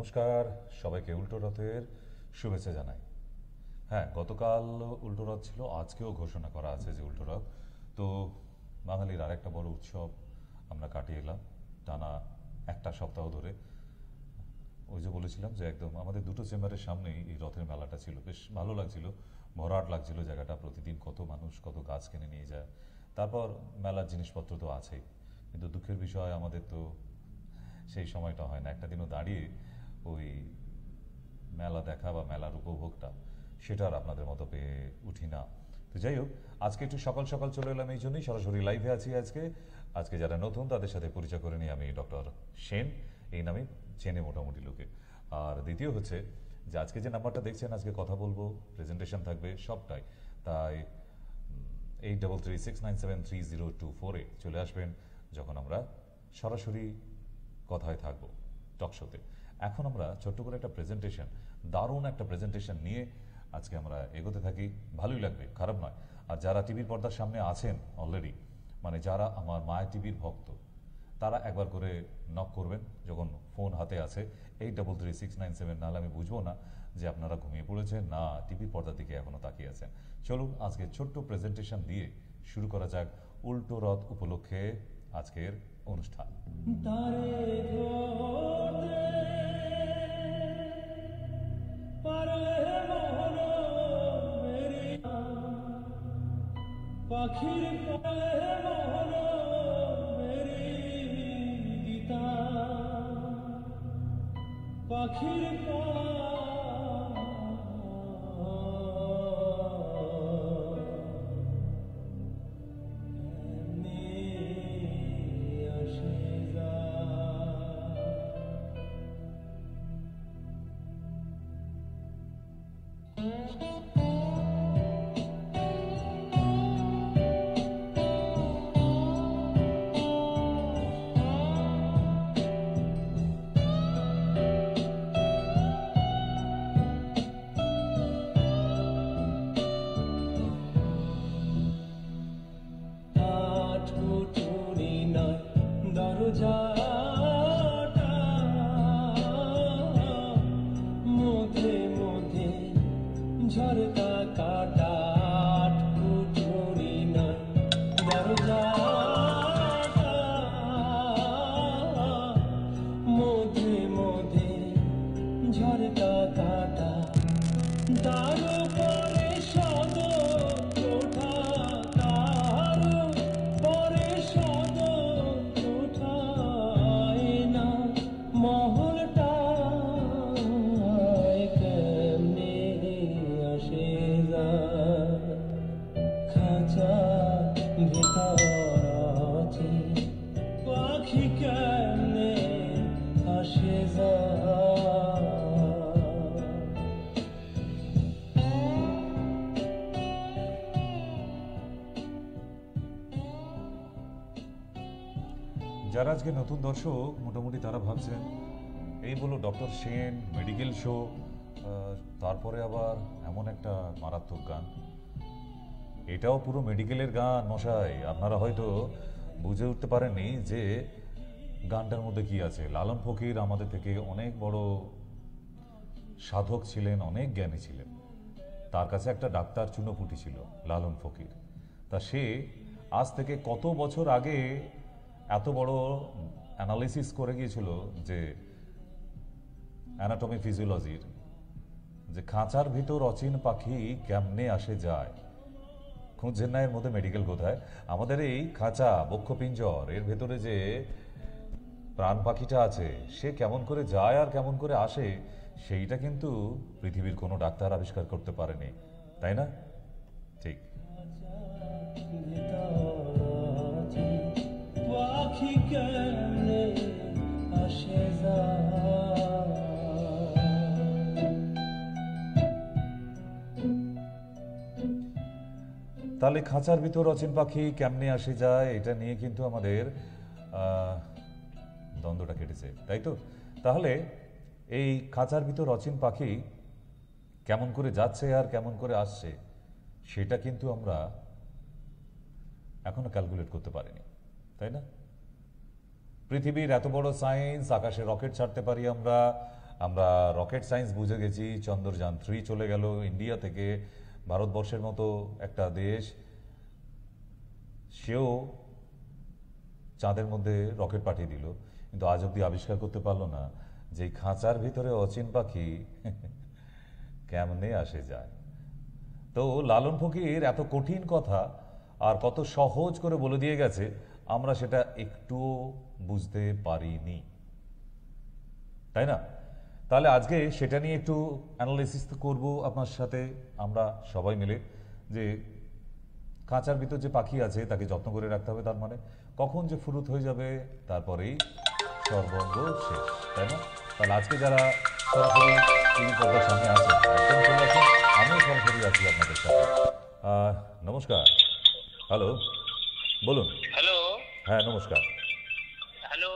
নমস্কার সবাইকে উল্টো রথের শুভেচ্ছা জানাই। হ্যাঁ, গতকাল উল্টো রথ ছিল, আজকেও ঘোষণা করা আছে যে উল্টো রথ। তো বাঙালির আরেকটা বড় উৎসব আমরা কাটিয়ে এলাম টানা একটা সপ্তাহ ধরে। ওই যে বলেছিলাম যে একদম আমাদের দুটো চেম্বারের সামনেই এই রথের মেলাটা ছিল, বেশ ভালো লাগছিল, ভরাট লাগছিল জায়গাটা। প্রতিদিন কত মানুষ কত গাছ কিনে নিয়ে যায়, তারপর মেলার জিনিসপত্র তো আছেই। কিন্তু দুঃখের বিষয় আমাদের তো সেই সময়টা হয় না, একটা দিনও দাঁড়িয়ে ওই মেলা দেখা বা মেলার উপভোগটা সেটা আর আপনাদের মতো পেয়ে উঠি না। তো যাই হোক, আজকে একটু সকাল সকাল চলে এলাম, এই জন্যই সরাসরি লাইভে আছি আজকে। আজকে যারা নতুন তাদের সাথে পরিচয় করে নিই, আমি ডক্টর সেন, এই নামে চেনে মোটামুটি লোকে। আর দ্বিতীয় হচ্ছে যে আজকে যে নাম্বারটা দেখছেন, আজকে কথা বলবো, প্রেজেন্টেশন থাকবে, সবটাই তাই 8336973024-এ চলে আসবেন যখন আমরা সরাসরি কথায় থাকবো টক শোতে। এখন আমরা ছোট্ট করে একটা প্রেজেন্টেশন, দারুণ একটা প্রেজেন্টেশন নিয়ে আজকে আমরা এগোতে থাকি। ভালোই লাগবে, খারাপ নয়। আর যারা টিভির পর্দার সামনে আছেন অলরেডি, মানে যারা আমার মায়া টিভির ভক্ত, তারা একবার করে নক করবেন যখন ফোন হাতে আছে 833697, নাহলে আমি বুঝবো না যে আপনারা ঘুমিয়ে পড়েছেন না টিভির পর্দার দিকে এখনো তাকিয়ে আছেন। চলুন আজকে ছোট্ট প্রেজেন্টেশন দিয়ে শুরু করা যাক উল্টো রথ উপলক্ষে আজকের অনুষ্ঠান। পাখির পাখির ঝরকা কাটা কুঠুরি নয় দরজাটা মধ্যে মধ্যে ঝরকা কাটা তার পরে সদর কোঠা তার পরে সদর কোঠায় না মহলটা খাঁচা ভিতর আছে পাখি কেমনে আসে যারা আজকে নতুন দর্শক মোটামুটি তারা ভাবছেন এই বলো ডক্টর সেন মেডিকেল শো, তারপরে আবার এমন একটা মারাত্মক গান, এটাও পুরো মেডিকেলের গান মশাই। আপনারা হয়তো বুঝে উঠতে পারেননি যে গানটার মধ্যে কি আছে। লালন ফকির আমাদের থেকে অনেক বড় সাধক ছিলেন, অনেক জ্ঞানী ছিলেন। তার কাছে একটা ডাক্তার চুনোপুটি ছিল লালন ফকির। তা সে আজ থেকে কত বছর আগে এত বড় অ্যানালিসিস করে গিয়েছিল যে অ্যানাটমি ফিজিওলজির, যে খাঁচার ভিতর অচিন পাখি কেমনে আসে যায়, খুঁজছেন না এর মধ্যে মেডিকেল কোথায়। আমাদের এই খাঁচা বক্ষপিঞ্জর এর ভেতরে যে প্রাণ পাখিটা আছে সে কেমন করে যায় আর কেমন করে আসে, সেইটা কিন্তু পৃথিবীর কোনো ডাক্তার আবিষ্কার করতে পারেনি, তাই না? ঠিক। পাখি কেমনে আসে তাহলে খাঁচার ভিতর অচিন পাখি কেমনে আসে যায়, এটা নিয়ে কিন্তু আমাদের দ্বন্দ্বটা কেটেছে, তাই তো? তাহলে এই খাঁচার ভিতর অচিন পাখি কেমন করে যাচ্ছে আর কেমন করে আসছে, সেটা কিন্তু আমরা এখনো ক্যালকুলেট করতে পারিনি, তাই না? পৃথিবীর এত বড় সায়েন্স, আকাশে রকেট ছাড়তে পারি আমরা, আমরা রকেট সায়েন্স বুঝে গেছি, চন্দ্রযান-3 চলে গেল ইন্ডিয়া থেকে। ভারতবর্ষের মতো একটা দেশ, সেও চাঁদের মধ্যে রকেট পাঠিয়ে দিল, কিন্তু আজ অব্দি আবিষ্কার করতে পারলো না যে এই খাঁচার ভিতরে অচিন পাখি কেমনে আসে যায়। তো লালন ফকির এত কঠিন কথা আর কত সহজ করে বলে দিয়ে গেছে, আমরা সেটা একটুও বুঝতে পারিনি, তাই না? তাহলে আজকে সেটা নিয়ে একটু অ্যানালাইসিস করব আপনার সাথে আমরা সবাই মিলে, যে খাঁচার ভিতর যে পাখি আছে তাকে যত্ন করে রাখতে হবে, তার মানে কখন যে ফুরুত হয়ে যাবে তারপরেই সর্বঙ্গ শেষ, তাই না? তাহলে আজকে যারা সরাসরি টিভি পর্দার সামনে আছেন একদম চলে আসুন, আমিও সরাসরি আছি আপনাদের সাথে। নমস্কার, হ্যালো, বলুন। হ্যালো। হ্যাঁ নমস্কার, হ্যালো।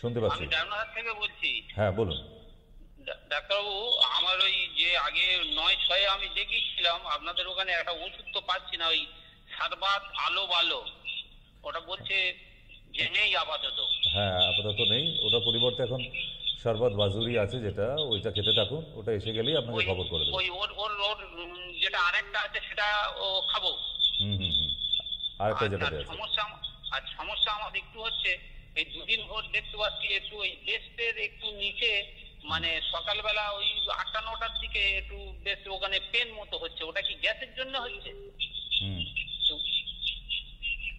শুনতে পাচ্ছি। আমি ডায়মন্ডহাট থেকে বলছি। হ্যাঁ বলুন। ডাক্তারবাবু, আমার ওই যে আগে 9-6 আমি দেখিয়েছিলাম আপনাদের ওখানে, একটা ওষুধ তো পাচ্ছি না, ওই সারবাত আলো বালো, ওটা বলছে যে নেই আপাতত। হ্যাঁ আপাতত নেই, ওটা পরিবর্তে এখন শরবত বাজুরি আছে, যেটা ওইটা খেতে থাকুন, ওটা এসে গেলেই আপনাকে ওই খবর করে দেবো। ওই ওর ওর ওর যেটা আরেকটা আছে সেটা ও খাবো। হুম হুম হুম, আরেকটা যেটা আছে। সমস্যা আমার একটু হচ্ছে, এই দুদিন ভোর দেখতে পাচ্ছি একটু ওই চেস্টের একটু নিচে, মানে সকালবেলা ওই 8টা-9টার দিকে একটু বেশ ওখানে পেন মতো হচ্ছে, ওটা কি গ্যাসের জন্য হচ্ছে? হুম,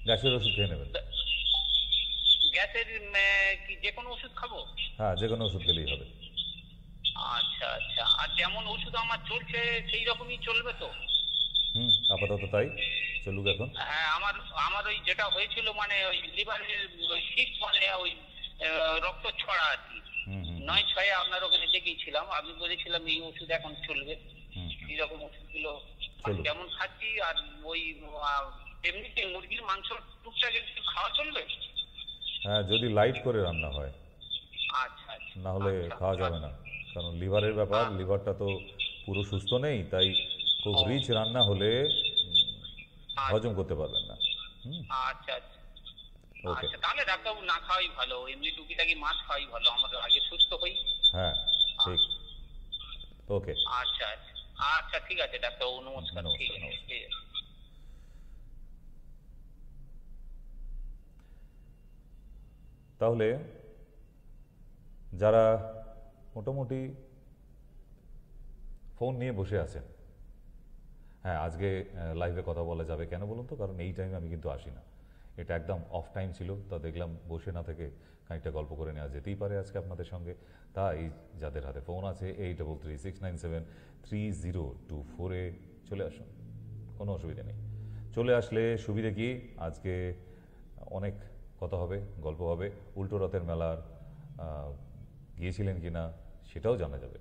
গ্যাসের ওষুধ খেয়ে নেবেন। গ্যাসের কি যে কোনো ওষুধ খাবো? হ্যাঁ যে কোনো ওষুধ খেলেই হবে। আচ্ছা আচ্ছা, আর যেমন ওষুধ আমার চলছে সেই রকমই চলবে তো? হুম, আপাতত তাই চলুক এখন। হ্যাঁ, আমার আমার ওই যেটা হয়েছিল, মানে ওই লিভারের সিস্ট, মানে ওই রক্ত ছড়া আর কি। হুম হুম 9-6 আপনার ওখানে দেখিয়েছিলাম, আপনি বলেছিলাম এই ওষুধ এখন চলবে। হুম, এইরকম ওষুধগুলো চলুক। যেমন খাচ্ছি, আর ওই এমনিতে মুরগির মাংস টুকটাক একটু খাওয়া চলবে? হ্যাঁ যদি লাইট করে রান্না হয়, আচ্ছা আচ্ছা। না হলে আচ্ছা, খাওয়া যাবে না, কারণ লিভারের ব্যাপার, হ্যাঁ। লিভারটা তো পুরো সুস্থ নেই, তাই খুব রিচ রান্না হলে হজম করতে পারবেন না। হুম, আচ্ছা আচ্ছা। ওকে। আচ্ছা, তাহলে ডাক্তারবাবু না খাওয়াই ভালো, এমনি টুকিটাকি মাছ খাওয়াই ভালো, আমরা আগে সুস্থ হই। হ্যাঁ ঠিক, ওকে। আচ্ছা আচ্ছা আচ্ছা, ঠিক আছে ডাক্তারবাবু, নমস্কার। নমস্কার, ঠিক আছে, নমস্কার। ঠিক আছে। তাহলে যারা মোটামুটি ফোন নিয়ে বসে আছেন, হ্যাঁ আজকে লাইভে কথা বলা যাবে কেন বলুন তো, কারণ এই টাইমে আমি কিন্তু আসি না, এটা একদম অফ টাইম ছিল, তা দেখলাম বসে না থেকে খানিকটা গল্প করে নেওয়া যেতেই পারে আজকে আপনাদের সঙ্গে। তাই যাদের হাতে ফোন আছে 8336973024 চলে আসুন, কোনো অসুবিধা নেই। চলে আসলে সুবিধে কি, আজকে অনেক কথা হবে, গল্প হবে, উল্টো রথের মেলার গিয়েছিলেন কি না সেটাও জানা যাবে,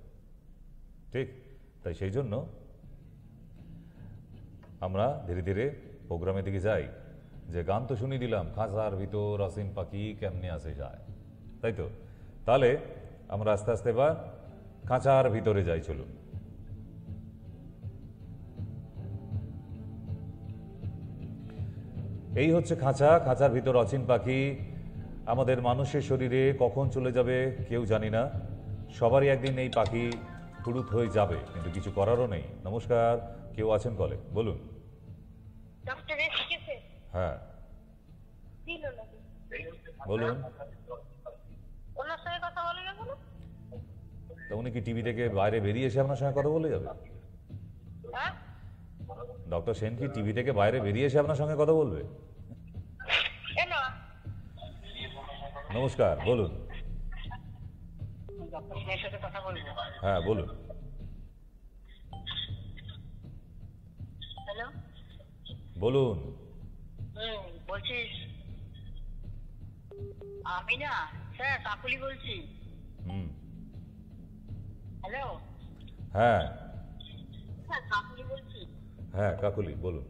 ঠিক? তাই সেই জন্য আমরা ধীরে ধীরে প্রোগ্রামের দিকে যাই, যে গান তো শুনি দিলাম, খাঁচার ভিতর অসীম পাখি কেমনে আসে যায়, তাই তো? তাহলে আমরা আস্তে আস্তে এবার খাঁচার ভিতরে যাই, চলুন। এই হচ্ছে খাঁচা, খাঁচার ভিতর অচিন পাখি। আমাদের মানুষের শরীরে কখন চলে যাবে কেউ জানি না, সবারই একদিন এই পাখি ফুরুত হয়ে যাবে, কিন্তু কিছু করারও নেই। নমস্কার, কেউ আছেন কলে, বলুন। ডক্টর এসেছে? হ্যাঁ দিল নাকি? বলুন। ওনার সঙ্গে কথা বলে না কোনো? তা উনি কি টিভি থেকে বাইরে বেরিয়ে এসে আপনার সঙ্গে কথা বলে যাবে? হ্যাঁ, ডক্টর সেন কি টিভি থেকে বাইরে বেরিয়ে এসে আপনার সঙ্গে কথা বলবে? এলো নমস্কার, বলুন। ডক্টর সেনের সাথে কথা বলবো। হ্যাঁ বলুন। হ্যালো, বলুন। বলছিস? আমি না স্যার কাকুলি বলছি। হুম, হ্যালো হ্যাঁ স্যার, কাকুলি বলছি। হ্যাঁ কাকুলি বলুন।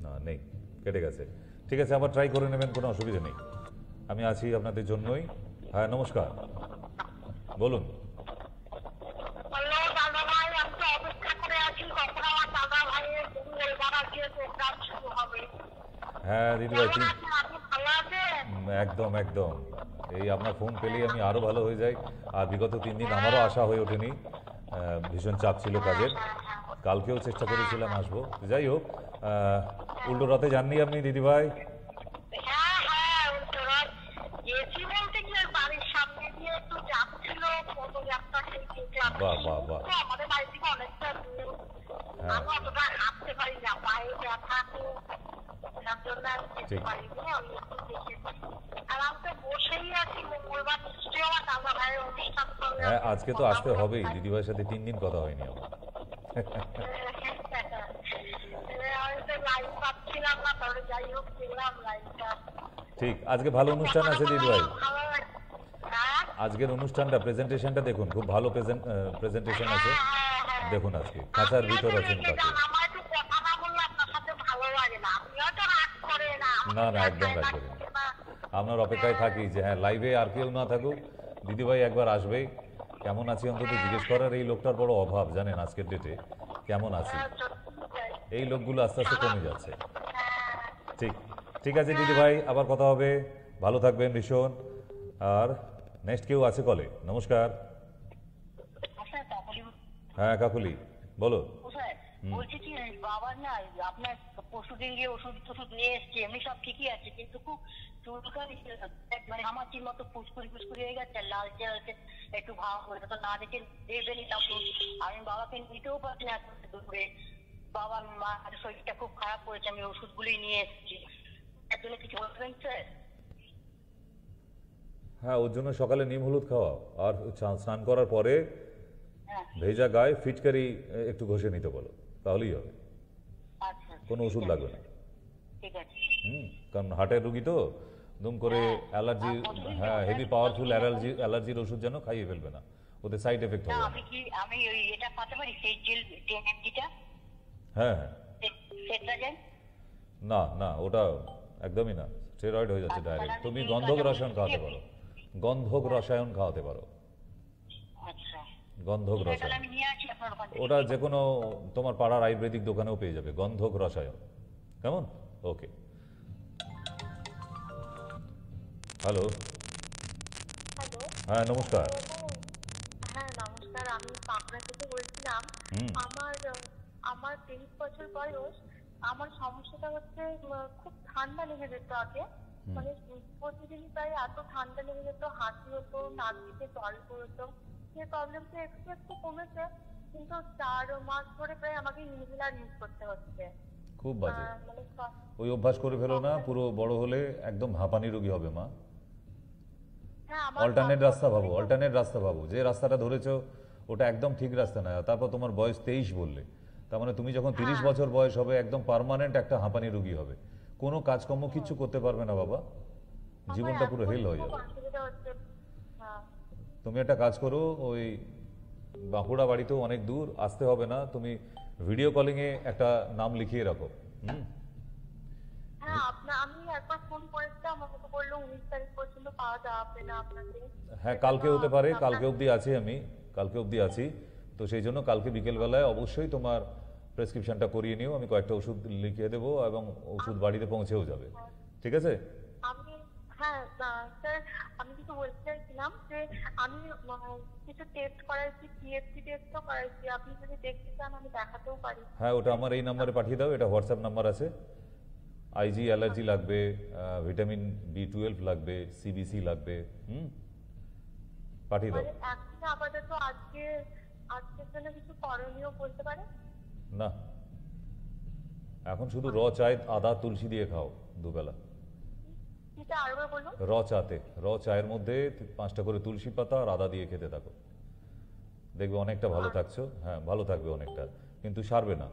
না নেই, কেটে গেছে। ঠিক আছে, আবার ট্রাই করে নেবেন, কোনো অসুবিধা নেই, আমি আছি আপনাদের জন্যই। হ্যাঁ নমস্কার, বলুন। হ্যালো দাদা ভাই, আমি তো অপেক্ষা করে আছি কখন আমার দাদা ভাইয়ের এবার আজকে প্রোগ্রাম শুরু হবে। হ্যাঁ দিদিভাই, কেমন আছেন আপনি? ভালো আছেন? একদম একদম। এই আপনার ফোন পেলেই আমি আরও ভালো হয়ে যাই। আর বিগত 3 দিন আমারও আশা হয়ে ওঠেনি, ভীষণ চাপ ছিল কাজের। কালকেও চেষ্টা করেছিলাম আসবো, যাই হোক। উল্টো রথে যাননি আপনি দিদিভাই? হ্যাঁ হ্যাঁ, উত্তরায় গেছি বলতে কি ওই বাড়ির সামনে দিয়ে একটু যাচ্ছিল পদযাত্রা, সেই দেখলাম। বাহ, বাহ, বাহ। তো আমাদের বাড়ি থেকে অনেকটা দূর, হ্যাঁ। আমি অতটা হাঁটতে পারি না, পায়ে ব্যথা তো, তার জন্য আমি যেতে ঠিক। পারিনি। আমি একটু দেখেছি আর আমি তো বসেই আছি। মঙ্গলবার নিশ্চয়ই আমার দাদা ভাইয়ের অনুষ্ঠান করবে। হ্যাঁ, আজকে তো আসতে হবেই। দিদিভাইয়ের সাথে 3 দিন কথা হয়নি আমার। আমি তো লাইভ পাচ্ছিলাম না, তবে যাই হোক দেখলাম লাইভটা। ঠিক, আজকে ভালো অনুষ্ঠান আছে দিদিভাই। ভালো লাগে। হ্যাঁ আজকের অনুষ্ঠানটা, প্রেজেন্টেশনটা দেখুন, খুব ভালো প্রেজেন্টেশন আছে। দেখুন আজকে খাঁচার ভিতর আছেন কাকে। আমার একটু কথা না বললে আপনার সাথে ভালো লাগে না। আপনিও তো রাগ করেন না। না না, একদম রাগ করি না। আপনার অপেক্ষায় থাকি যে হ্যাঁ, লাইভে আর কেউ না থাকুক, দিদিভাই একবার আসবেই। কেমন আছি অন্তত জিজ্ঞেস করার এই লোকটার বড় অভাব, জানেন আজকের ডেটে। কেমন আছি, এই লোকগুলো আস্তে আস্তে কমে যাচ্ছে। ঠিক, ঠিক আছে দিদিভাই, আবার কথা হবে। ভালো থাকবেন ভীষণ। আর নেক্সট কেউ আছে কলে? নমস্কার। হ্যাঁ কাকুলি, বলো। বলছি কি বাবার না আপনার পরশুদিন গিয়ে ওষুধ টষুধ নিয়ে এসছি, এমনি সব ঠিকই আছে, কিন্তু খুব চুলকানি, মানে হামাচির মতো ফুসকুড়ি হয়ে গেছে, লালচে লালচে একটু ভাব হয়েছে। তো না দেখে দেবেনি, তখন আমি বাবাকে নিতেও পারছি না দুপুরে। বাবার মার শরীরটা খুব খারাপ করেছে, আমি ওষুধগুলি নিয়ে এসেছি। এর জন্য কিছু বলবেন স্যার? হ্যাঁ, ওর জন্য সকালে নিম হলুদ খাওয়া, আর স্নান করার পরে হ্যাঁ ভেজা গায়ে ফিটকারি একটু ঘষে নিতে বলো, তাহলেই হবে। আচ্ছা, কোনো ওষুধ লাগবে না। ঠিক আছে। কারণ হার্টের রুগী তো, দুম করে অ্যালার্জি, হ্যাঁ হেভি পাওয়ারফুল অ্যালার্জির ওষুধ যেন খাইয়ে ফেলবে না, ওতে সাইড এফেক্ট না হবে না। আমি ওই এটা পাতে পারি, সেই জেল 10 mg-টা হ্যাঁ হ্যাঁ, সেটা যায়। না না, ওটা একদমই না, স্টেরয়েড হয়ে যাচ্ছে ডাইরেক্ট। তুমি গন্ধক রসায়ন খাওয়াতে পারো, গন্ধক রসায়ন খাওয়াতে পারো, আচ্ছা, গন্ধক তাহলে রসায়ন। আমি নিয়ে আসি আপনার ওখান থেকে। ওটা যে কোনো তোমার পাড়ার আয়ুর্বেদিক দোকানেও পেয়ে যাবে, গন্ধক রসায়ন। কেমন? ওকে। হ্যালো, হ্যালো, হ্যাঁ নমস্কার। হ্যাঁ নমস্কার, আমি পাবনা থেকে বলছিলাম। হুম। আমার 23 বছর বয়স। আমার সমস্যাটা হচ্ছে খুব ঠান্ডা লেগে যেত আগে, মানে প্রতিদিনই প্রায় এত ঠান্ডা লেগে যেত, হাঁচি হতো, নাক থেকে জল পড়তো। সেই প্রবলেমটা একটু একটু কমেছে, কিন্তু 4 মাস ধরে প্রায় আমাকে ইনহেলার ইউজ করতে হচ্ছে। খুব বাজে, মানে ওই অভ্যাস করে ফেলো না, পুরো বড় হলে একদম হাঁপানি রোগী হবে মা। হ্যাঁ, আমার অল্টারনেট রাস্তা ভাবো, অল্টারনেট রাস্তা ভাবো। যে রাস্তাটা ধরেছো ওটা একদম ঠিক রাস্তা না। তারপর তোমার বয়স 23 বললে, তার মানে তুমি যখন 30 বছর বয়স হবে একদম পার্মানেন্ট একটা হাঁপানি রোগী হবে, কোনো কাজকর্ম কিচ্ছু করতে পারবে না বাবা, জীবনটা পুরো হেল হয়ে যাবে। অসুবিধা হচ্ছে। হ্যাঁ তুমি একটা কাজ করো, ওই বাঁকুড়া বাড়িতেও অনেক দূর আসতে হবে না, তুমি ভিডিও কলিংয়ে একটা নাম লিখিয়ে রাখো। হ্যাঁ, আমি একবার ফোন করেছিলাম, আমাকে তো বললো 19 তারিখ পর্যন্ত পাওয়া যাবে না আপনাকে। হ্যাঁ, কালকে হতে পারে, কালকে অবধি আছি আমি, কালকে অবধি আছি। তো সেই জন্য কালকে বিকেলবেলায় অবশ্যই তোমার প্রেসক্রিপশনটা করিয়ে নিও, আমি কয়েকটা ওষুধ লিখিয়ে দেবো এবং ওষুধ বাড়িতে পৌঁছেও যাবে। ঠিক আছে? আমি হ্যাঁ স্যার, আমি কিছু বলতে চাইছিলাম যে আমি কিছু টেস্ট করাইছি, পিএসসি টেস্টও করাইছি। আপনি যদি দেখতে চান আমি দেখাতেও পারি। হ্যাঁ, ওটা আমার এই নাম্বারে পাঠিয়ে দাও, এটা হোয়াটসঅ্যাপ নাম্বার আছে। আইজি অ্যালার্জি লাগবে, ভিটামিন B12 লাগবে, সিবিসি লাগবে, পাঠিয়ে দাও। মানে এখন আপাতত আজকের জন্য কিছু করণীয় বলতে পারে? না, এখন শুধু র চায় আদা তুলসী দিয়ে খাও দুবেলা। এটা আরেকবার বলুন। র চায়ের মধ্যে 5টা করে তুলসী পাতা আর আদা দিয়ে খেতে থাকো, দেখবে অনেকটা ভালো থাকছো। হ্যাঁ, ভালো থাকবে অনেকটা, কিন্তু সারবে না।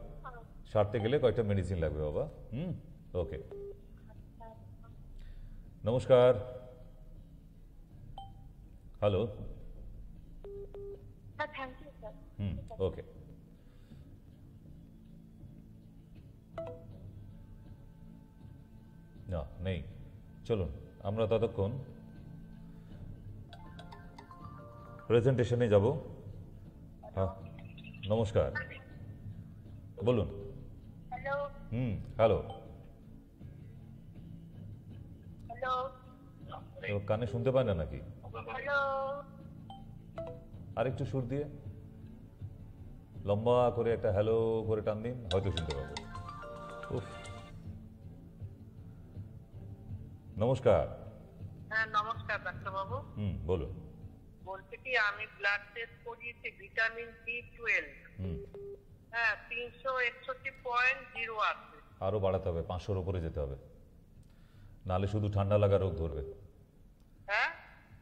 সারতে গেলে কয়েকটা মেডিসিন লাগবে বাবা। ওকে, নমস্কার। হ্যালো, হ্যাঁ, থ্যাংক ইউ স্যার। ওকে। না, নেই। চলুন আমরা ততক্ষণ প্রেজেন্টেশনে যাব। হ্যাঁ, নমস্কার, বলুন। Hello hello. হ্যালো এবার কানে শুনতে পায় না নাকি? হ্যালো, আর একটু সুর দিয়ে লম্বা করে একটা হ্যালো করে টান দিন, হয়তো শুনতে পাবো। উফ। নমস্কার। হ্যাঁ নমস্কার ডাক্তারবাবু। বলুন। বলছি কি আমি ব্লাড টেস্ট করিয়েছি ভিটামিন B12, হুম, হ্যাঁ 361.0 আছে। আরো বাড়াতে হবে, 500-র উপরে যেতে হবে, নাহলে শুধু ঠান্ডা লাগা রোগ ধরবে। হ্যাঁ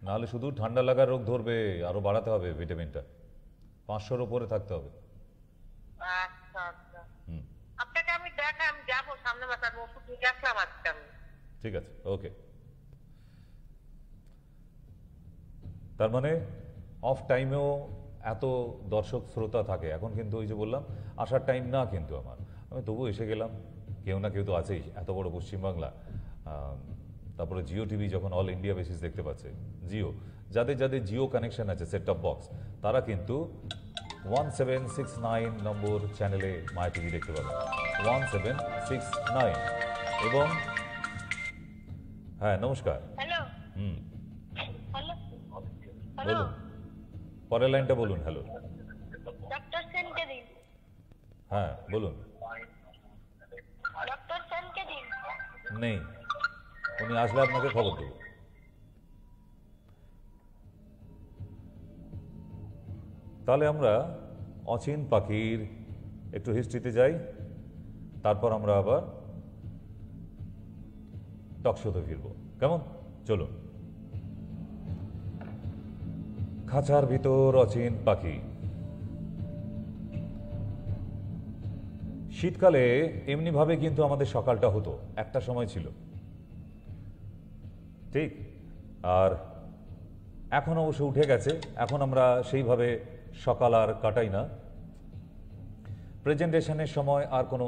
নাহলে শুধু ঠান্ডা লাগার রোগ ধরবে, আরো বাড়াতে হবে ভিটামিনটা, 500-র উপরে থাকতে হবে। আচ্ছা আচ্ছা, হুম, আপনাকে আমি যাবো সামনে মাসে, আমি ওষুধ নিয়ে আসলাম আজকে আমি। ঠিক আছে, ওকে। তার মানে অফ টাইমেও এত দর্শক শ্রোতা থাকে, এখন কিন্তু ওই যে বললাম আসার টাইম না, কিন্তু আমি তবু এসে গেলাম, কেউ না কেউ তো আছেই, এত বড় পশ্চিমবাংলা। তারপরে জিও টিভি যখন অল ইন্ডিয়া বেসিস দেখতে পাচ্ছে, জিও যাদের যাদের জিও কানেকশন আছে সেট টপ বক্স, তারা কিন্তু 1769 নম্বর চ্যানেলে মায়া টিভি দেখতে পাবেন, 1769। এবং হ্যাঁ নমস্কার। হ্যালো হুম, হ্যালো বলুন, পরের লাইনটা বলুন। হ্যালো, ডক্টর সেনকে দিন, হ্যাঁ বলুন। ডক্টর সেনকে দিন। নেই, উনি আসলে আপনাকে খবর দেব। তাহলে আমরা অচিন পাখির একটু হিস্ট্রিতে যাই, তারপর আমরা আবার টকশোতে ফিরবো, কেমন? চলুন। খাঁচার ভিতর অচিন পাখি। শীতকালে এমনিভাবে কিন্তু আমাদের সকালটা হতো, একটা সময় ছিল, ঠিক? আর এখন অবশ্য উঠে গেছে, এখন আমরা সেইভাবে সকাল আর কাটাই না। প্রেজেন্টেশনের সময় আর কোনো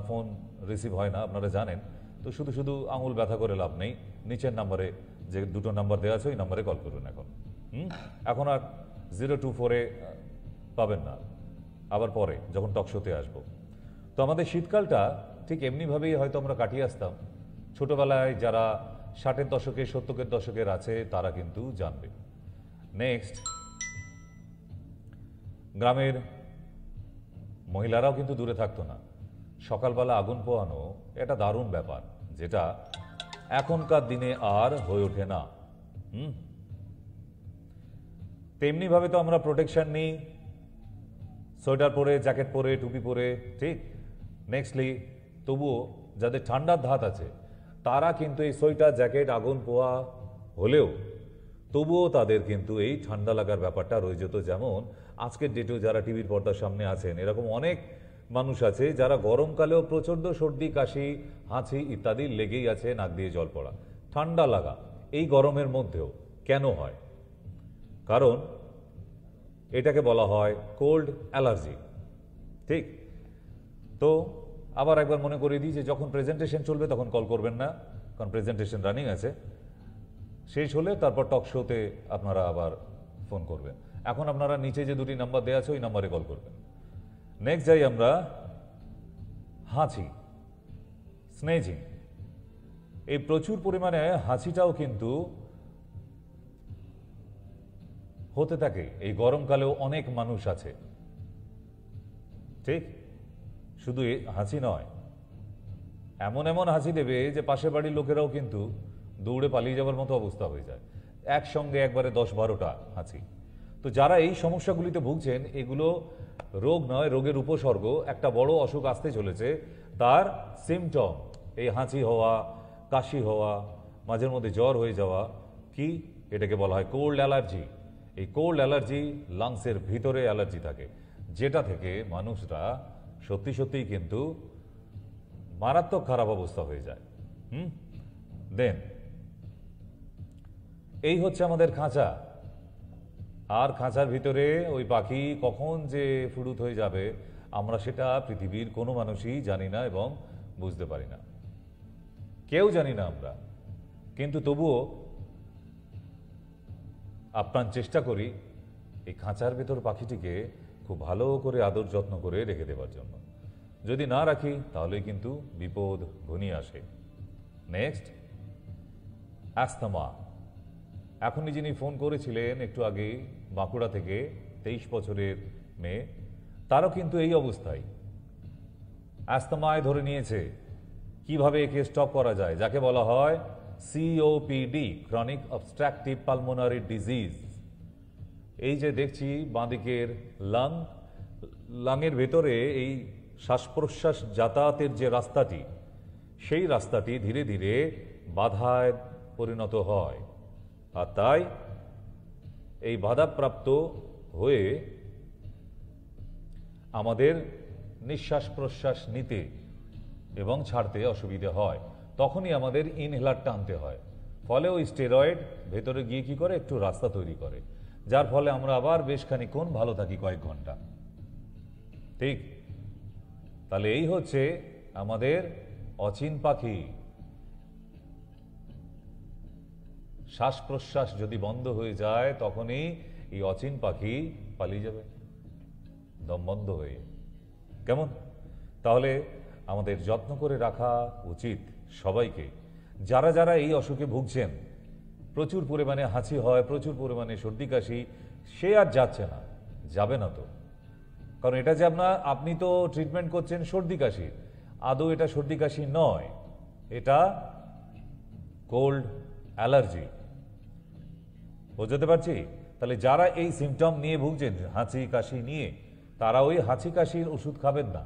ফোন রিসিভ হয় না, আপনারা জানেন। তো শুধু শুধু আঙুল ব্যথা করে লাভ নেই, নিচের নাম্বারে যে দুটো নাম্বার দেওয়া আছে ওই নাম্বারে কল করুন এখন। এখন আর 024-এ পাবেন না, আবার পরে যখন টকশোতে আসবো। তো আমাদের শীতকালটা ঠিক এমনিভাবেই হয়তো আমরা কাটিয়ে আসতাম। ছোটবেলায় যারা 60-এর দশকে 70-এর দশকের আছে তারা কিন্তু জানবে। নেক্সট, গ্রামের মহিলারাও কিন্তু দূরে থাকতো না। সকালবেলা আগুন পোহানো এটা দারুণ ব্যাপার, যেটা এখনকার দিনে আর হয়ে ওঠে না। তেমনিভাবে তো আমরা প্রোটেকশন নিই, সোয়েটার পরে, জ্যাকেট পরে, টুপি পরে, ঠিক? নেক্সটলি, তবুও যাদের ঠান্ডার ধাত আছে তারা কিন্তু এই সোয়েটার, জ্যাকেট, আগুন পোয়া হলেও তবুও তাদের কিন্তু এই ঠান্ডা লাগার ব্যাপারটা রয়ে যেত। যেমন আজকের ডেটেও যারা টিভির পর্দার সামনে আছেন, এরকম অনেক মানুষ আছে যারা গরমকালেও প্রচণ্ড সর্দি, কাশি, হাঁচি ইত্যাদি লেগেই আছে, নাক দিয়ে জল পড়া, ঠান্ডা লাগা এই গরমের মধ্যেও কেন হয়? কারণ এটাকে বলা হয় কোল্ড অ্যালার্জি, ঠিক? তো আবার একবার মনে করিয়ে দিই যে যখন প্রেজেন্টেশন চলবে তখন কল করবেন না, কারণ প্রেজেন্টেশন রানিং আছে। শেষ হলে তারপর টক শোতে আপনারা আবার ফোন করবেন। এখন আপনারা নিচে যে দুটি নাম্বার দেওয়া আছে ওই নাম্বারে কল করবেন। নেক্সট যাই আমরা হাঁচি, স্নেজিং। এই প্রচুর পরিমাণে হাঁচিটাও কিন্তু হতে থাকে এই গরমকালেও, অনেক মানুষ আছে, ঠিক? শুধু হাঁচি নয়, এমন এমন হাঁচি দেবে যে পাশের বাড়ির লোকেরাও কিন্তু দৌড়ে পালিয়ে যাওয়ার মতো অবস্থা হয়ে যায়, একসঙ্গে একবারে 10-12টা হাঁচি। তো যারা এই সমস্যাগুলিতে ভুগছেন, এগুলো রোগ নয়, রোগের উপসর্গ। একটা বড় অসুখ আসতে চলেছে, তার সিমটম এই হাঁচি হওয়া, কাশি হওয়া, মাঝের মধ্যে জ্বর হয়ে যাওয়া। কি? এটাকে বলা হয় কোল্ড অ্যালার্জি। এই কোল্ড অ্যালার্জি, লাংসের ভিতরে অ্যালার্জি থাকে, যেটা থেকে মানুষরা সত্যি সত্যিই কিন্তু মারাত্মক খারাপ অবস্থা হয়ে যায়। দেন এই হচ্ছে আমাদের খাঁচা, আর খাঁচার ভিতরে ওই পাখি কখন যে ফুরুত হয়ে যাবে আমরা সেটা পৃথিবীর কোনো মানুষই জানি না এবং বুঝতে পারি না, কেউ জানি না আমরা। কিন্তু তবুও আপ্রাণ চেষ্টা করি এই খাঁচার ভেতর পাখিটিকে খুব ভালো করে আদর যত্ন করে রেখে দেওয়ার জন্য। যদি না রাখি তাহলে কিন্তু বিপদ ঘনিয়ে আসে। নেক্সট, অ্যাস্তমা। এখনই যিনি ফোন করেছিলেন একটু আগে বাঁকুড়া থেকে 23 বছরের মেয়ে, তারও কিন্তু এই অবস্থায় অ্যাস্তমায় ধরে নিয়েছে। কিভাবে একে স্টপ করা যায়, যাকে বলা হয় COPD, chronic obstructive pulmonary disease. এই যে দেখছি বাঁদিকের লাংয়ের ভেতরে এই শ্বাস প্রশ্বাস যাতায়াতের যে রাস্তাটি, সেই রাস্তাটি ধীরে ধীরে বাধায় পরিণত হয়, আর তাই এই বাধাপ্রাপ্ত হয়ে আমাদের নিঃশ্বাস প্রশ্বাস নিতে এবং ছাড়তে অসুবিধে হয়। তখনই আমাদের ইনহেলার টানতে হয়, ফলে ওই স্টেরয়েড ভেতরে গিয়ে কি করে একটু রাস্তা তৈরি করে, যার ফলে আমরা আবার বেশ খানিকক্ষণ ভালো থাকি, কয়েক ঘন্টা। ঠিক, তাহলে এই হচ্ছে আমাদের অচিন পাখি। শ্বাস প্রশ্বাস যদি বন্ধ হয়ে যায় তখনই এই অচিন পাখি পালিয়ে যাবে দম বন্ধ হয়ে। কেমন? তাহলে আমাদের যত্ন করে রাখা উচিত সবাইকে। যারা যারা এই অসুখে ভুগছেন, প্রচুর পরিমাণে হাঁচি হয়, প্রচুর পরিমাণে সর্দি কাশি, সে আর যাচ্ছে না, যাবে না তো। কারণ এটা যে আপনি তো ট্রিটমেন্ট করছেন সর্দি কাশির, আদৌ এটা সর্দি কাশি নয়, এটা কোল্ড অ্যালার্জি। বুঝতে পারছি? তাহলে যারা এই সিমটম নিয়ে ভুগছেন, হাঁচি কাশি নিয়ে, তারা ওই হাঁচি কাশির ওষুধ খাবেন না,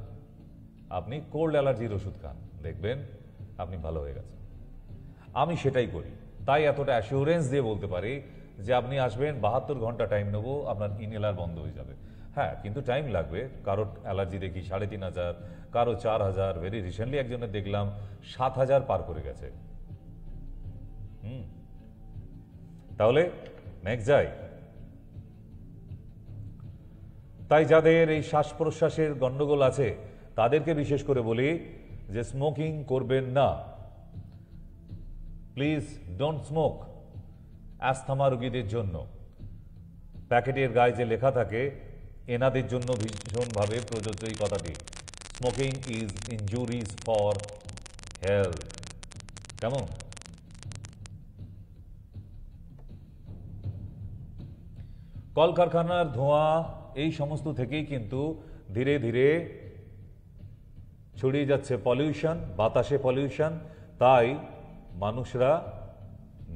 আপনি কোল্ড অ্যালার্জির ওষুধ খান, দেখবেন আপনি ভালো হয়ে গেছেন। আমি সেটাই করি, তাই এতটা অ্যাসিওরেন্স দিয়ে বলতে পারি যে আপনি আসবেন, 72 ঘন্টা টাইম নেব, আপনার ইনহেলার বন্ধ হয়ে যাবে। হ্যাঁ, কিন্তু টাইম লাগবে। কারো অ্যালার্জি দেখি 3500, কারো 4000, ভেরি রিসেন্টলি একজনের দেখলাম 7000 পার করে গেছে। তাহলে নেক্সট যাই। তাই যাদের এই শ্বাস প্রশ্বাসের গন্ডগোল আছে তাদেরকে বিশেষ করে বলি যে স্মোকিং করবেন না, প্লিজ ডোন্ট স্মোক। অ্যাস্থমা রোগীদের জন্য প্যাকেটের গায়ে যে লেখা থাকে, এনাদের জন্য ভীষণভাবে প্রযোজ্য এই কথাটি, smoking is injuries for health. কেমন? কলকারখানার ধোঁয়া এই সমস্ত থেকেই কিন্তু ধীরে ধীরে ছড়িয়ে যাচ্ছে পলিউশন, বাতাসে পলিউশন। তাই মানুষরা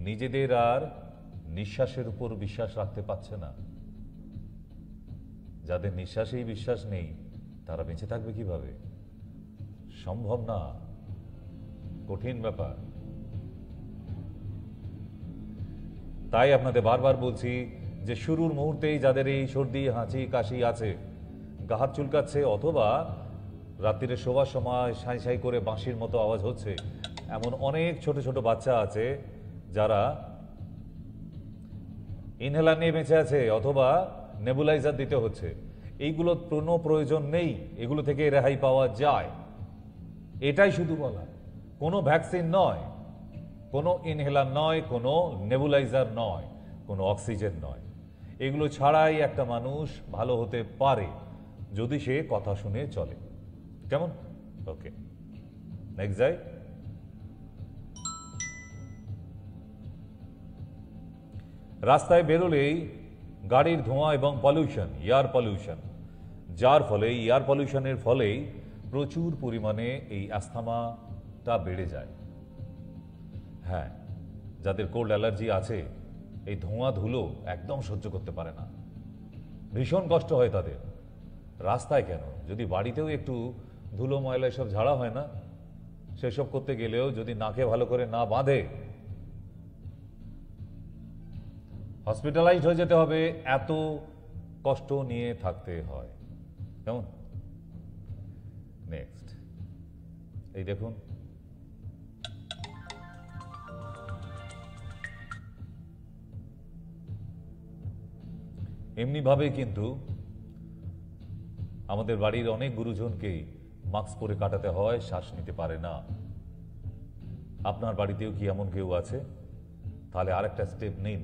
নিজেদের আর নিঃশ্বাসের উপর বিশ্বাস রাখতে পারছে না। যাদের নিঃশ্বাসেই বিশ্বাস নেই তারা বেঁচে থাকবে কিভাবে? সম্ভব না, কঠিন ব্যাপার। তাই আপনাদের বারবার বলছি যে শুরুর মুহূর্তেই যাদের এই সর্দি হাঁচি কাশি আছে, গা হাত চুলকাচ্ছে, অথবা রাত্রিরে শোবার সময় সাঁই সাঁই করে বাঁশির মতো আওয়াজ হচ্ছে, এমন অনেক ছোট ছোট বাচ্চা আছে যারা ইনহেলার নিয়ে বেঁচে আছে অথবা নেবুলাইজার দিতে হচ্ছে। এইগুলোর কোনো প্রয়োজন নেই, এগুলো থেকে রেহাই পাওয়া যায়, এটাই শুধু বলা। কোনো ভ্যাকসিন নয়, কোনো ইনহেলার নয়, কোনো নেবুলাইজার নয়, কোনো অক্সিজেন নয়। এগুলো ছাড়াই একটা মানুষ ভালো হতে পারে যদি সে কথা শুনে চলে। কেমন? ওকে, নেক্সট যাই। রাস্তায় বেরোলেই গাড়ির ধোঁয়া এবং পলিউশন, এয়ার পলিউশন, যার ফলে এয়ার পলিউশনের ফলেই প্রচুর পরিমাণে এই অ্যাস্থমাটা বেড়ে যায়। হ্যাঁ, যাদের কোল্ড অ্যালার্জি আছে, এই ধোঁয়া ধুলো একদম সহ্য করতে পারে না, ভীষণ কষ্ট হয় তাদের। রাস্তায় কেন, যদি বাড়িতেও একটু ধুলো ময়লা এসব ঝাড়া হয় না, সেসব করতে গেলেও যদি নাকে ভালো করে না বাঁধে, হসপিটালাইজড হয়ে যেতে হবে, এত কষ্ট নিয়ে থাকতে হয়। কেমন? নেক্সট, এই দেখুন, এমনিভাবে কিন্তু আমাদের বাড়ির অনেক গুরুজনকেই মাস্ক পরে কাটাতে হয়, শ্বাস নিতে পারে না। আপনার বাড়িতেও কি এমন কেউ আছে? তাহলে আরেকটা স্টেপ নিন,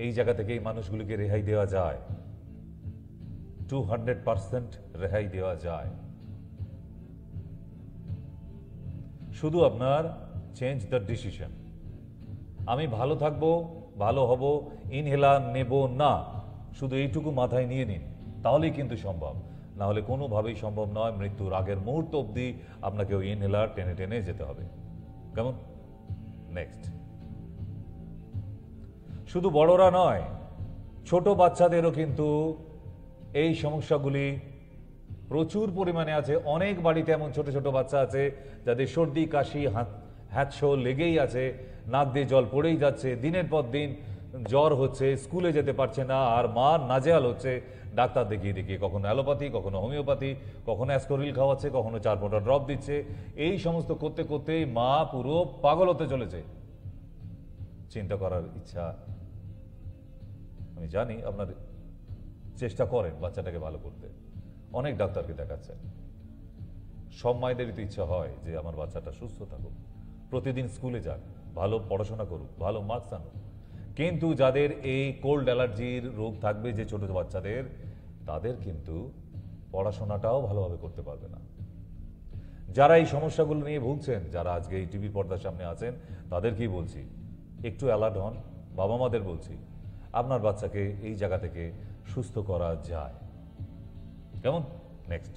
এই জায়গা থেকে এই মানুষগুলিকে রেহাই দেওয়া যায়, 200% রেহাই দেওয়া যায়। শুধু আপনার চেঞ্জ দ্য ডিসিশন। আমি ভালো থাকবো, ভালো হব, ইনহেলার নেব না, শুধু এইটুকু মাথায় নিয়ে নিন, তাহলেই কিন্তু সম্ভব। না হলে কোনোভাবেই সম্ভব নয়। মৃত্যুর আগের মুহূর্ত অবধি আপনাকে ওই ইনহেলার টেনে টেনে যেতে হবে। কেমন? নেক্সট। শুধু বড়রা নয়, ছোট বাচ্চাদেরও কিন্তু এই সমস্যাগুলি প্রচুর পরিমাণে আছে। অনেক বাড়িতে এমন ছোট ছোট বাচ্চা আছে যাদের সর্দি কাশি হ্যাঁচো লেগেই আছে, নাক দিয়ে জল পড়েই যাচ্ছে, দিনের পর দিন জ্বর হচ্ছে, স্কুলে যেতে পারছে না, আর মা নাজেহাল হচ্ছে ডাক্তার দেখিয়ে দেখিয়ে, কখনো অ্যালোপ্যাথি, কখনো হোমিওপ্যাথি, কখনো অ্যাসকোরিল খাওয়াচ্ছে, কখনো 4-5টা ড্রপ দিচ্ছে। এই সমস্ত করতে করতেই মা পুরো পাগল হতে চলেছে। চিন্তা করার ইচ্ছা, আমি জানি আপনার চেষ্টা করেন বাচ্চাটাকে ভালো করতে, অনেক ডাক্তারকে দেখাচ্ছেন। সব মায়েদেরই তো ইচ্ছা হয় যে আমার বাচ্চাটা সুস্থ থাকুক, প্রতিদিন স্কুলে যাক, ভালো পড়াশোনা করুক, ভালো মার্কস আনুক। কিন্তু যাদের এই কোল্ড অ্যালার্জির রোগ থাকবে, যে ছোট বাচ্চাদের, তাদের কিন্তু পড়াশোনাটাও ভালোভাবে করতে পারবে না। যারা এই সমস্যাগুলো নিয়ে ভুগছেন, যারা আজকে এই টিভি পর্দার সামনে আছেন, তাদেরকেই বলছি, একটু অ্যালার্ট হন। বাবা মাদের বলছি, আপনার বাচ্চাকে এই জায়গা থেকে সুস্থ করা যায়। কেমন? নেক্সট।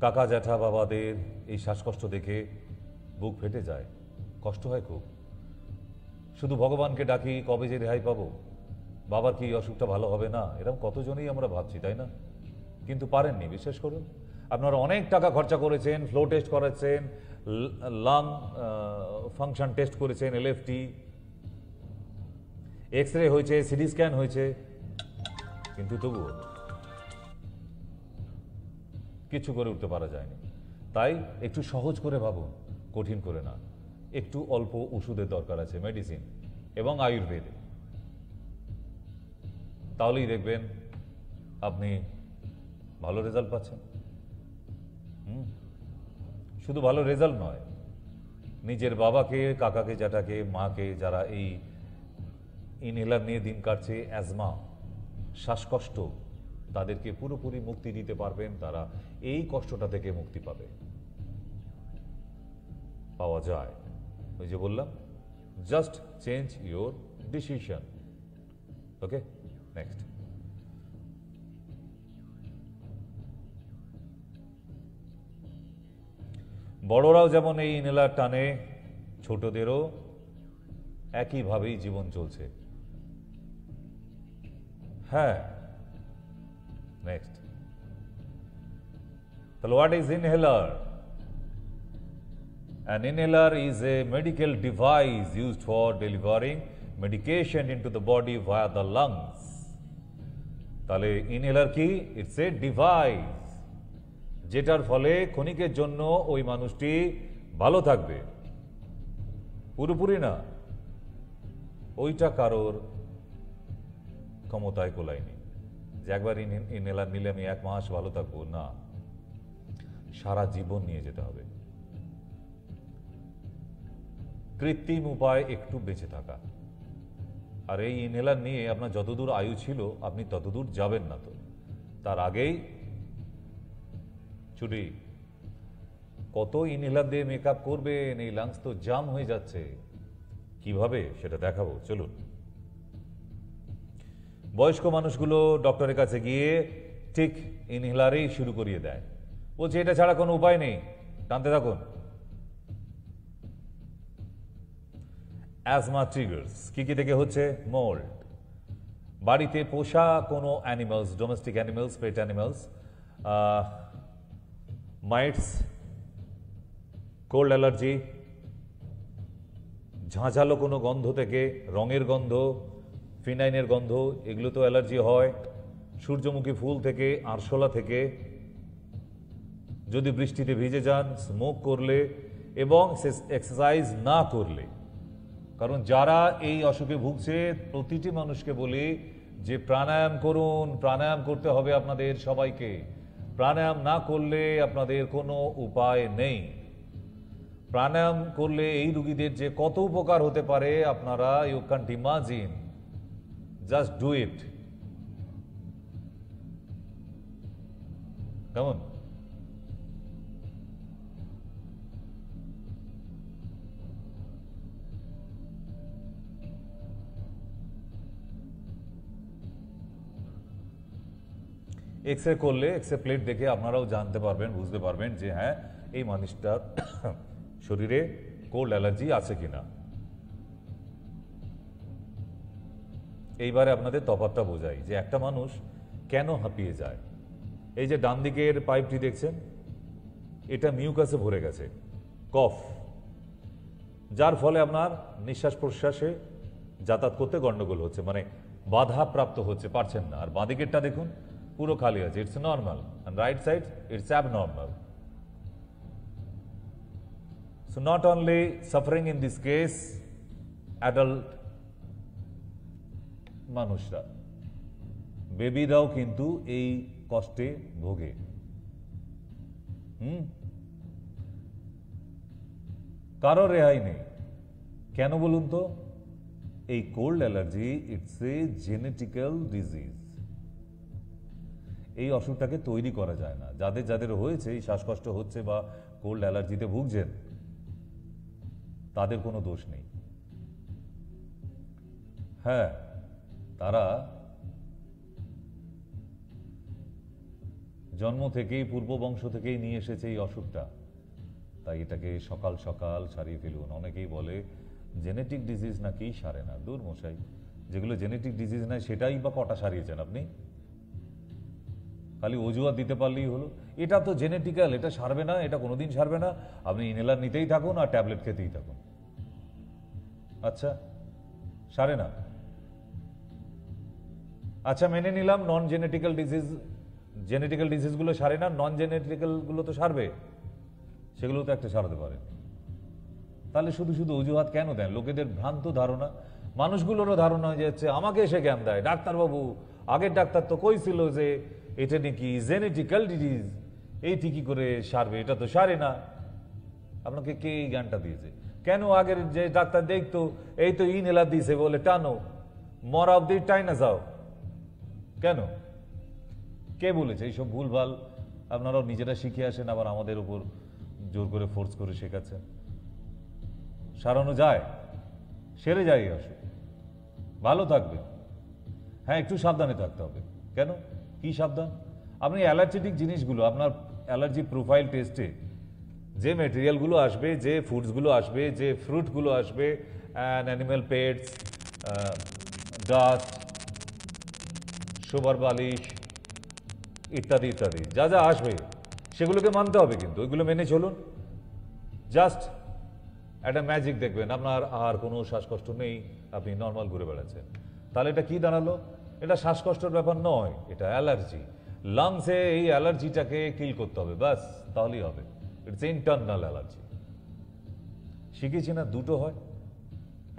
কাকা জ্যাঠা বাবাদের এই শ্বাসকষ্ট দেখে বুক ফেটে যায়, কষ্ট হয় খুব। শুধু ভগবানকে ডাকি কবে যে রেহাই পাবো, বাবার কি অসুখটা ভালো হবে না, এরকম কতজনই আমরা ভাবছি, তাই না? কিন্তু পারেননি। বিশ্বাস করুন, আপনারা অনেক টাকা খরচা করেছেন, ফ্লো টেস্ট করেছেন, লাং ফাংশন টেস্ট করেছেন, এলএফটি, এক্স রে হয়েছে, সিটি স্ক্যান হয়েছে, কিন্তু তবুও কিছু করে উঠতে পারা যায়নি। তাই একটু সহজ করে ভাবুন, কঠিন করে না। একটু অল্প ওষুধের দরকার আছে, মেডিসিন এবং আয়ুর্বেদে। তাহলেই দেখবেন আপনি ভালো রেজাল্ট পাচ্ছেন। শুধু ভালো রেজাল্ট নয়, নিজের বাবাকে, কাকাকে, জ্যাঠাকে, মাকে, যারা এই ইনহেলার নিয়ে দিন কাটছে, অ্যাজমা, শ্বাসকষ্ট, তাদেরকে পুরোপুরি মুক্তি দিতে পারবেন। তারা এই কষ্টটা থেকে মুক্তি পাওয়া যায়। ওই যে বললাম, just change your decision. Okay, next. বড়রাও যেমন এই ইনহেলার টানে, ছোটদেরও একইভাবেই জীবন চলছে। হ্যাঁ, নেক্সট। তাহলে what is inhaler? An inhaler is a medical device used for delivering medication into the body via the lungs. তাহলে ইনহেলার কি? ইটস এ ডিভাইস, যেটার ফলে ক্ষণিকের জন্য ওই মানুষটি ভালো থাকবে, পুরোপুরি না। ওইটা কারোর ক্ষমতায় কোলায়নি যে একবার ইনহেলার নিলে আমি 1 মাস ভালো থাকবো, না, সারা জীবন নিয়ে যেতে হবে। কৃত্রিম উপায় একটু বেঁচে থাকা। আর এই ইনহেলার নিয়ে আপনার যতদূর আয়ু ছিল, আপনি ততদূর যাবেন না। তো তার আগেই ছুটি। কত ইনহেলার দিয়ে মেকআপ করবেন? এই লাংস তো জাম হয়ে যাচ্ছে। কিভাবে সেটা দেখাবো, চলুন। বয়স্ক মানুষগুলো ডক্টরের কাছে গিয়ে ঠিক ইনহেলারেই শুরু করিয়ে দেয়, বলছে এটা ছাড়া কোনো উপায় নেই, টানতে থাকুন। অ্যাজমা ট্রিগার্স কি কি থেকে হচ্ছে? মোল্ড, বাড়িতে পোষা কোনো অ্যানিমালস, ডোমেস্টিক অ্যানিমালস, পেট অ্যানিমালস, মাইটস, কোল্ড অ্যালার্জি, ঝাঁঝালো কোনো গন্ধ থেকে, রঙের গন্ধ, ফিনাইনের গন্ধ, এগুলো তো অ্যালার্জি হয়। সূর্যমুখী ফুল থেকে, আরশোলা থেকে, যদি বৃষ্টিতে ভিজে যান, স্মোক করলে এবং এক্সারসাইজ না করলে। কারণ যারা এই অসুখে ভুগছে, প্রতিটি মানুষকে বলি যে প্রাণায়াম করুন, প্রাণায়াম করতে হবে আপনাদের সবাইকে। প্রাণায়াম না করলে আপনাদের কোনো উপায় নেই। প্রাণায়াম করলে এই রোগীদের যে কত উপকার হতে পারে, আপনারা you can't imagine. Just do it. কেমন? এক্স রে করলে এক্স রে প্লেট দেখে আপনারাও জানতে পারবেন, বুঝতে পারবেন যে হ্যাঁ এই মানুষটার শরীরে কোল্ড অ্যালার্জি আছে কিনা। এইবারে আপনাদের তফাৎটা বোঝাই যে একটা মানুষ কেন হাঁপিয়ে যায়। এই যে ডান দিকের পাইপটি দেখছেন, এটা মিউকাসে ভরে গেছে, কফ, যার ফলে আপনার নিঃশ্বাস প্রশ্বাসে যাতায়াত করতে গন্ডগোল হচ্ছে, মানে বাধা প্রাপ্ত হচ্ছে, পারছেন না। আর বাঁদিকেরটা দেখুন পুরো খালি আছে, it's normal, and right side it's abnormal. So not only suffering in this case adult মানুষরা, বেবিরাও কিন্তু এই কষ্টে ভোগে। কারো রেহাই নেই। কেন বলুন তো? এই cold allergy it's a genetical disease. এই অসুখটাকে তৈরি করা যায় না। যাদের যাদের হয়েছে, এই শ্বাসকষ্ট হচ্ছে বা কোল্ড অ্যালার্জিতে ভুগছেন, তাদের কোনো দোষ নেই। হ্যাঁ, তারা জন্ম থেকেই, পূর্ব বংশ থেকেই নিয়ে এসেছে এই অসুখটা, তাই এটাকে সকাল সকাল সারিয়ে ফেলুন। অনেকেই বলে জেনেটিক ডিজিজ নাকি সারে না। দূর মশাই, যেগুলো জেনেটিক ডিজিজ নয় সেটাই বা কটা সারিয়েছেন আপনি? খালি অজুহাত দিতে পারলেই হলো। এটা তো জেনেটিক্যাল, এটা সারবে না, এটা কোনোদিন সারবে না, আপনি ইনহেলার নিতেই থাকুন আর ট্যাবলেট খেতেই থাকুন। আচ্ছা, সারে না? আচ্ছা, মেনে নিলাম নন জেনেটিক্যাল ডিজিজ, জেনেটিক্যাল ডিজিজগুলো সারে না, নন জেনেটিক্যালগুলো তো সারবে, সেগুলো তো একটা সারাতে পারে। তাহলে শুধু শুধু অজুহাত কেন দেন? লোকেদের ভ্রান্ত ধারণা, মানুষগুলোরও ধারণা হয়ে যাচ্ছে, আমাকে এসে জ্ঞান দেয়, ডাক্তারবাবু আগের ডাক্তার তো কইছিল যে এটা নাকি জেনেটিক্যাল ডিজিজ, এইটি কি করে সারবে, এটা তো সারে না। আপনাকে কে এই জ্ঞানটা দিয়েছে? কেন আগের যে ডাক্তার দেখতো এই তো ইনহেলার দিয়েছে বলে টানো, মরা অব্দি টাইনা যাও, কেন? কে বলেছে? এইসব ভুলভাল আপনারাও নিজেরা শিখে আসেন, আবার আমাদের উপর জোর করে ফোর্স করে শেখাচ্ছেন। সারানো যায়, সেরে যায় এই অসুখ, ভালো থাকবে। হ্যাঁ, একটু সাবধানে থাকতে হবে। কেন? কি সাবধান? আপনি অ্যালার্জেটিক জিনিসগুলো, আপনার অ্যালার্জি প্রোফাইল টেস্টে যে মেটেরিয়ালগুলো আসবে, যে ফুডসগুলো আসবে, যে ফ্রুটগুলো আসবে, অ্যানিম্যাল পেটস, ডাস্ট, শোবার বালিশ ইত্যাদি ইত্যাদি যা যা আসবে, সেগুলোকে মানতে হবে। কিন্তু ওইগুলো মেনে চলুন। জাস্ট একটা ম্যাজিক দেখবেন, আপনার আর কোনো শ্বাসকষ্ট নেই, আপনি নর্মাল ঘুরে বেড়াচ্ছেন। তাহলে এটা কি দাঁড়ালো? এটা শ্বাসকষ্টের ব্যাপার নয়, এটা অ্যালার্জি। লাংসে এই অ্যালার্জিটাকে কিল করতে হবে, ব্যাস, তাহলেই হবে। It's internal allergy. শিখেছি না, দুটো হয়,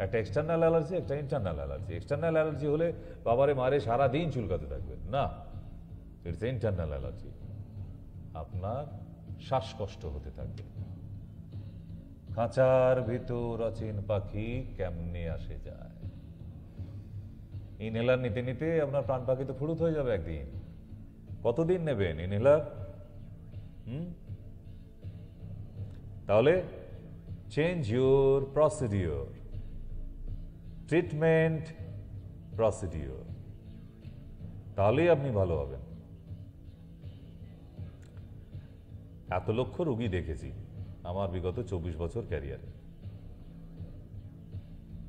একটা এক্সটার্নাল অ্যালার্জি, একটা ইন্টারনাল অ্যালার্জি। এক্সটার্নাল অ্যালার্জি হলে বাবারে মারে সারাদিন চুলকাতে থাকবে না, ইটস ইন্টারনাল অ্যালার্জি। আপনার শ্বাসকষ্ট হতে থাকবে। খাঁচার ভিতর অচিন পাখি কেমনে আসে যায়। ইনহেলার নিতে নিতে আপনার প্রাণ পাখি তো ফুরুত হয়ে যাবে একদিন। কতদিন নেবেন ইনহেলার? তাহলে change your procedure, treatment procedure, তাহলেই আপনি ভালো হবেন। এত লক্ষ রোগী দেখেছি আমার বিগত 24 বছর ক্যারিয়ারে।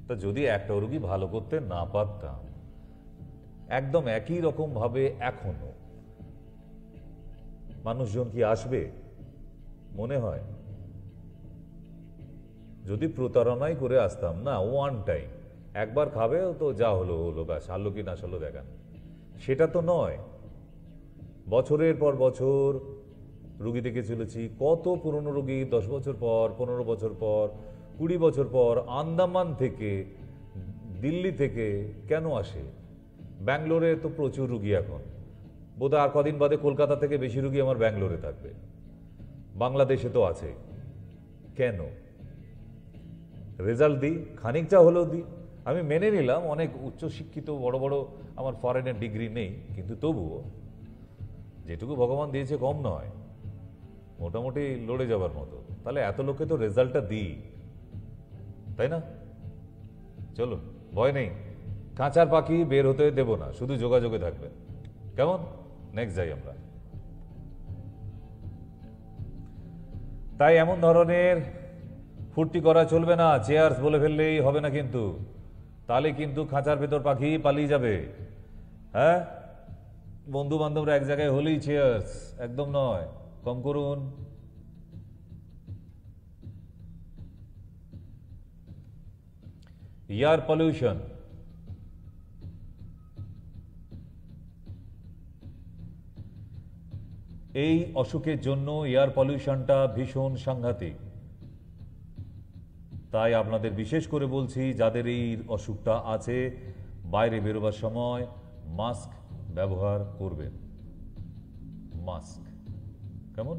তা যদি একটা রোগী ভালো করতে না পারতাম, একদম একই রকম ভাবে এখনো মানুষজন কি আসবে মনে হয়? যদি প্রতারণাই করে আসতাম না, ওয়ান টাইম একবার খাবে তো যা হলো হলো, ব্যাস, আলো কি না সালো দেখান, সেটা তো নয়। বছরের পর বছর রুগী দেখে চলেছি, কত পুরনো রুগী 10 বছর পর, 15 বছর পর, 20 বছর পর আন্দামান থেকে, দিল্লি থেকে কেন আসে? ব্যাঙ্গালোরে তো প্রচুর রুগী এখন, বোধহয় আর কদিন বাদে কলকাতা থেকে বেশি রুগী আমার ব্যাঙ্গালোরে থাকবে। বাংলাদেশে তো আছে। কেন? রেজাল্ট দিই, খানিকটা হলেও দিই। আমি মেনে নিলাম অনেক উচ্চশিক্ষিত বড় বড় আমার ফরেনের ডিগ্রি নেই, কিন্তু তবুও যেটুকু ভগবান দিয়েছে কম নয়, মোটামুটি লড়ে যাবার মতো। তাহলে এত লোকে তো রেজাল্টটা দিই, তাই না? চলুন, ভয় নেই, কাঁচার পাখি বের হতে দেব না, শুধু যোগাযোগে থাকবেন। কেমন? নেক্সট যাই আমরা। তাই এমন ধরনের ফুর্তি করা চলবে না, চেয়ার্স বলে ফেললেই হবে না কিন্তু, তাহলে কিন্তু খাঁচার ভেতর পাখি পালিয়ে যাবে। হ্যাঁ, বন্ধু বান্ধবরা এক জায়গায় হলেই চেয়ার্স, একদম নয়, কম করুন। এয়ার পলিউশন, এই অসুখের জন্য এয়ার পলিউশনটা ভীষণ সাংঘাতিক। তাই আপনাদের বিশেষ করে বলছি, যাদের এই অসুখটা আছে, বাইরে বেরোবার সময় মাস্ক ব্যবহার করবেন। মাস্ক কেমন?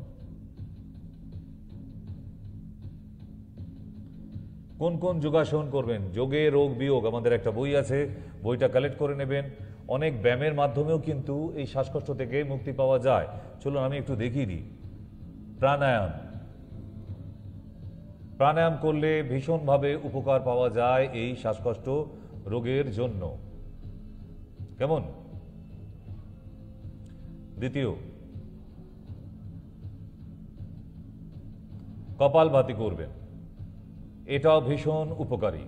কোন কোন যোগাসন করবেন? যোগে রোগ বিয়োগ আমাদের একটা বই আছে, বইটা কালেক্ট করে নেবেন। অনেক ব্যায়ামের মাধ্যমেও কিন্তু এই শ্বাসকষ্ট থেকে মুক্তি পাওয়া যায়। চলুন আমি একটু দেখিয়ে দিই। প্রাণায়াম, প্রাণায়াম করলে ভীষণভাবে উপকার পাওয়া যায় এই শ্বাসকষ্ট রোগের জন্য। কেমন? দ্বিতীয়, কপালভাতি করবেন, এটাও ভীষণ উপকারী।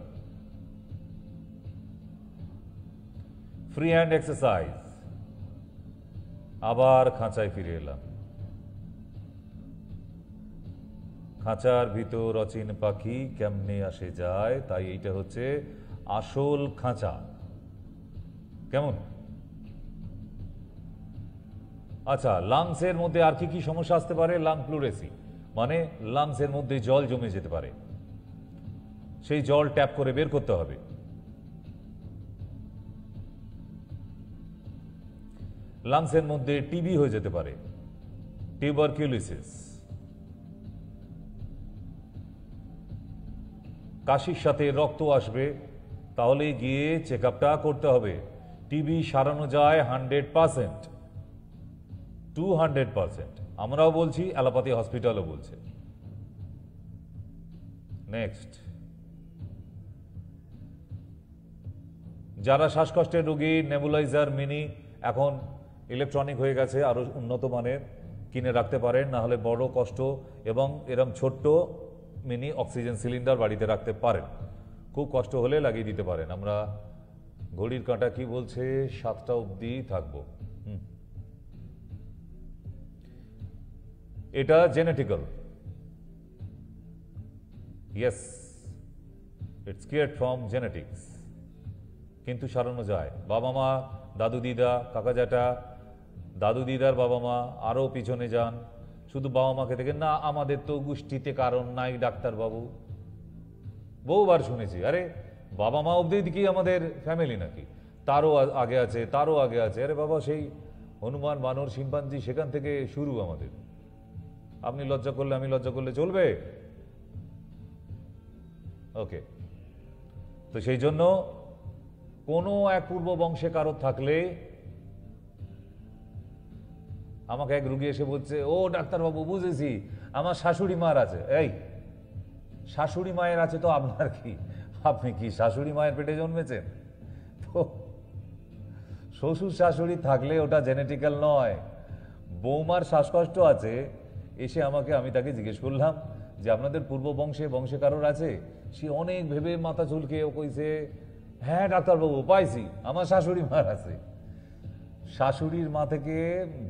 Free hand exercise. আবার খাঁচায় ফিরে এলাম। খাঁচার ভিতর অচিন পাখি কেমনে আসে যায়, তাই এইটা হচ্ছে আসল খাঁচা। কেমন? আচ্ছা, লাংসের মধ্যে আর কি কি সমস্যা আসতে পারে? লাং প্লুরেসি, মানে লাংসের মধ্যে জল জমে যেতে পারে, সেই জল ট্যাপ করে বের করতে হবে। লাংসের মধ্যে টিবি হয়ে যেতে পারে, টিউবারকিউলোসিস। কাশির সাথে রক্ত আসবে, তাহলে গিয়ে চেক আপটা করতে হবে। টিবি সারানো যায় 100%, 200%। আমরাও বলছি, অ্যালোপ্যাথি হসপিটালও বলছে। নেক্সট, যারা শ্বাসকষ্টের রোগী, নেবুলাইজার মিনি এখন ইলেকট্রনিক হয়ে গেছে, আরো উন্নত মানের, কিনে রাখতে পারেন। না হলে বড় কষ্ট এবং এরম ছোট্ট মিনি অক্সিজেন সিলিন্ডার বাড়িতে রাখতে পারেন। খুব কষ্ট হলে লাগিয়ে দিতে পারেন। আমরা ঘড়ির কাঁটা কি বলছে? 7টা অবধি থাকবো। এটা genetical, yes, it's create from genetics, কিন্তু সারানো যায়। বাবা মা, দাদু দিদা, কাকা জ্যাঠা, দাদু দিদার বাবা মা, আরও পিছনে যান, শুধু বাবা মাকে দেখেন না আমাদের তো গোষ্ঠীতে কারণ নাই ডাক্তারবাবু। বহুবার শুনেছি, আরে বাবা মা অবধি কি আমাদের ফ্যামিলি নাকি? তারও আগে আছে, তারও আগে আছে। আরে বাবা, সেই হনুমান, বানর, শিম্পাঞ্জি, সেখান থেকে শুরু আমাদের। আপনি লজ্জা করলে, আমি লজ্জা করলে চলবে? ওকে, তো সেই জন্য কোনো এক পূর্ব বংশে কারো থাকলে, আমাকে এক রুগী এসে বলছে, ও ডাক্তারবাবু বুঝেছি, আমার শাশুড়ি মার আছে। এই শাশুড়ি মায়ের আছে তো আপনার কি? আপনি কি শাশুড়ি মায়ের পেটে জন্মেছেন? তো শ্বশুর শাশুড়ি থাকলে ওটা জেনেটিক্যাল নয়। বৌমার শ্বাসকষ্ট আছে, এসে আমি তাকে জিজ্ঞেস করলাম যে আপনাদের পূর্ব বংশে কারোর আছে? সে অনেক ভেবে মাথা চুলকে ও কইছে, হ্যাঁ ডাক্তারবাবু পাইছি, আমার শাশুড়ি মার আছে। শাশুড়ির মা থেকে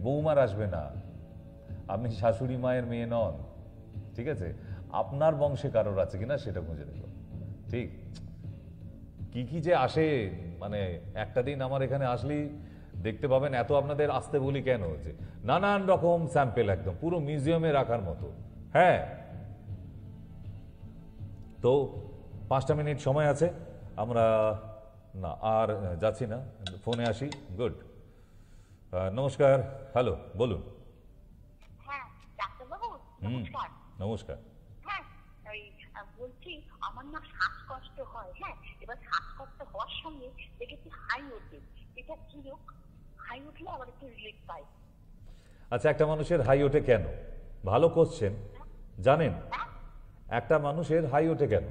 বৌমার আসবে না, আপনি শাশুড়ি মায়ের মেয়ে নন। ঠিক আছে, আপনার বংশে কারোর আছে কিনা সেটা খুঁজে দেখো। ঠিক, কি যে আসে, মানে একটা দিন আমার এখানে আসলেই দেখতে পাবেন। এত আপনাদের আসতে বলি কেন হচ্ছে, নানান রকম স্যাম্পেল, একদম পুরো মিউজিয়ামে রাখার মতো। হ্যাঁ, তো 5টা মিনিট সময় আছে, আমরা না আর যাচ্ছি না, ফোনে আসি। গুড, নমস্কার, হ্যালো, বলুন। হ্যাঁ ডাক্তারবাবু, নমস্কার। নমস্কার। হ্যাঁ, ওই বলছি আমার না শ্বাসকষ্ট হয়। হ্যাঁ, এবার শ্বাসকষ্ট হওয়ার সঙ্গে দেখেছি হাই ওঠে। এটা কি রোগ? হাই উঠলে আবার একটু রিলিফ পাই। আচ্ছা, একটা মানুষের হাই ওঠে কেন? ভালো কোশ্চেন। জানেন একটা মানুষের হাই ওঠে কেন?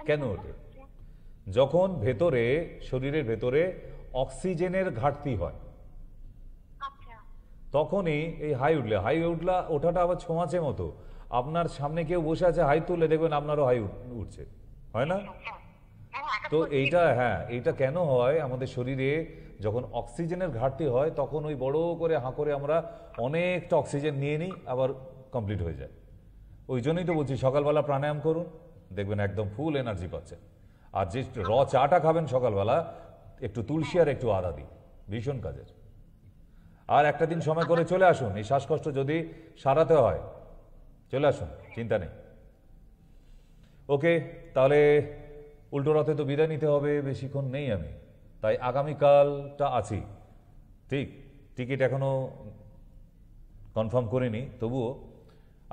কেন ওঠে? যখন ভেতরে, শরীরের ভেতরে অক্সিজেনের ঘাটতি হয়, তখনই এই হাই উঠলা ওঠাটা আবার ছোঁয়াচে মতো। আপনার সামনে কেউ বসে আছে, হাই তুললে দেখবেন আপনারও হাই উঠছে, হয় না? তো এইটা কেন হয়, আমাদের শরীরে যখন অক্সিজেনের ঘাটতি হয় তখন ওই বড় করে হাঁ করে আমরা অনেকটা অক্সিজেন নিয়ে নিই, আবার কমপ্লিট হয়ে যায়। ওই জন্যই তো বলছি সকালবেলা প্রাণায়াম করুন, দেখবেন একদম ফুল এনার্জি পাচ্ছেন। আর যে চাটা খাবেন সকালবেলা, একটু তুলসী আর একটু আদা দিই, ভীষণ কাজের। আর একটা দিন সময় করে চলে আসুন, এই শ্বাসকষ্ট যদি সারাতে হয় চলে আসুন, চিন্তা নেই। ওকে, তাহলে উল্টো রথে তো বিদায় নিতে হবে, বেশিক্ষণ নেই আমি, তাই আগামীকালটা আছি। ঠিক, টিকিট এখনো কনফার্ম করিনি, তবুও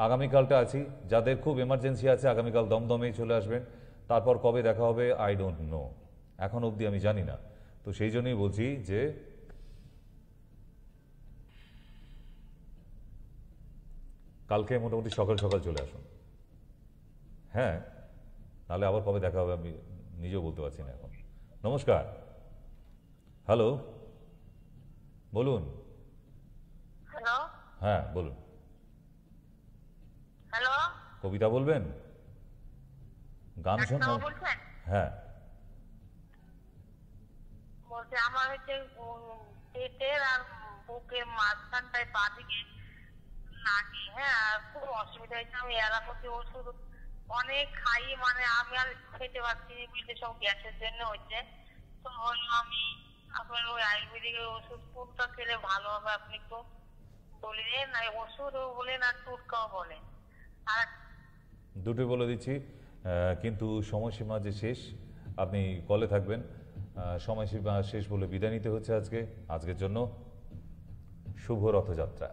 আগামীকালটা আছি। যাদের খুব এমার্জেন্সি আছে আগামীকাল দমদমেই চলে আসবেন। তারপর কবে দেখা হবে আই ডোন্ট নো, এখন অবধি আমি জানি না। তো সেই জন্যই বলছি যে কালকে মোটামুটি সকাল সকাল চলে আসুন। হ্যাঁ, নাহলে আবার কবে দেখা হবে আমি নিজেও বলতে পারছি না এখন। নমস্কার, হ্যালো, বলুন। হ্যালো, হ্যাঁ বলুন, হ্যালো, কবিতা বলবেন, গান শুনবেন? বলছেন? হ্যাঁ, বলছে আমার হচ্ছে পেটের আর বুকের মাঝখানটায় বাদিকে লাগে, হ্যাঁ, আর খুব অসুবিধা হয়েছে। আমি এলাকাতে ওষুধ অনেক খাই, মানে আমি আর খেতে পারছি না, পেটে সব গ্যাসের জন্য হচ্ছে। তো হলো আমি আপনার ওই আয়ুর্বেদিক ওষুধ কোনটা খেলে ভালো হবে আপনি একটু বললেন, না ওষুধও বলেন আর টুটকাও বলেন। আর দুটোই বলে দিচ্ছি, কিন্তু সময়সীমা যে শেষ, আপনি কলে থাকবেন। সময়সীমা শেষ বলে বিদায় নিতে হচ্ছে আজকের জন্য। শুভ রথযাত্রা।